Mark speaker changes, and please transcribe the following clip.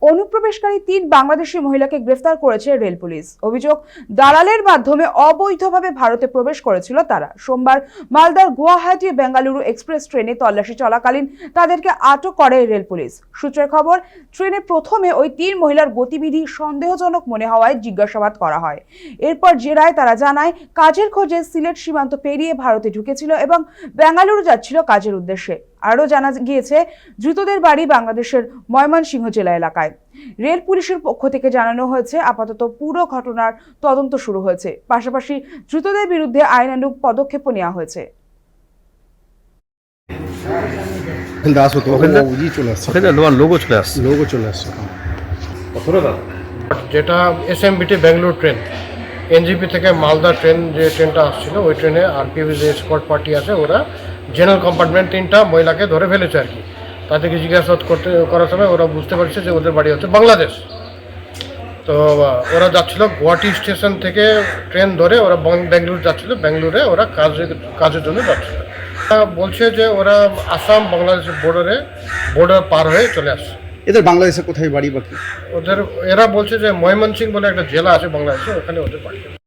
Speaker 1: অনুপ্রবেশকারী ৩ বাংলাদেশি মহিলাকে গ্রেফতার করেছে রেল পুলিশ। অভিযোগ, দালালের মাধ্যমে অবৈধভাবে ভারতে প্রবেশ করেছিল তারা। সোমবার মালদার গুয়াহাটি বেঙ্গালুরু এক্সপ্রেস ট্রেনে তল্লাশি চলাকালীন তাদেরকে আটক করে রেল পুলিশ। সূত্রের খবর, ট্রেনে প্রথমে ওই ৩ মহিলার গতিবিধি সন্দেহজনক মনে হওয়ায় জিজ্ঞাসাবাদ করা হয়। এরপর জেরায় তারা জানায়, কাজের খোঁজে সিলেট সীমান্ত পেরিয়ে ভারতে ঢুকেছিল এবং বেঙ্গালুরু যাচ্ছিল কাজের উদ্দেশ্যে। আরও জানা গিয়েছে, ধৃতদের বাড়ি বাংলাদেশের ময়মনসিংহ জেলা এলাকায়। রেল পুলিশের পক্ষ থেকে জানানো হয়েছে, আপাতত পুরো ঘটনার তদন্ত শুরু হয়েছে। পাশাপাশি ধৃতদের বিরুদ্ধে আইনানুগ পদক্ষেপও নেওয়া হয়েছে।
Speaker 2: যেটা এসএমবিটি বেঙ্গালুরু ট্রেন, এনজিপি থেকে মালদা ট্রেন, যে ট্রেনটা আসছিল ওই ট্রেনে আরপিএফ যে স্কোয়াড পার্টি আছে ওরা জেনারেল কম্পার্টমেন্ট 3টা মহিলাকে ধরে ফেলেছে আর কি। তাদেরকে জিজ্ঞাসাবাদ করার সময় ওরা বুঝতে পারছে যে ওদের বাড়ি হচ্ছে বাংলাদেশ। তো ওরা যাচ্ছিল গুয়াহাটি স্টেশন থেকে ট্রেন ধরে ওরা বেঙ্গালুরু যাচ্ছিল। বেঙ্গালুরে ওরা কাজের জন্য যাচ্ছিল। বলছে যে ওরা আসাম বাংলাদেশ বর্ডার পার হয়ে চলে আসছে।
Speaker 3: এদের বাংলাদেশে কোথায় বাড়ি বাকি?
Speaker 2: এরা বলছে যে ময়মনসিংহ বলে একটা জেলা আছে বাংলাদেশে, ওখানে ওদের বাড়ি।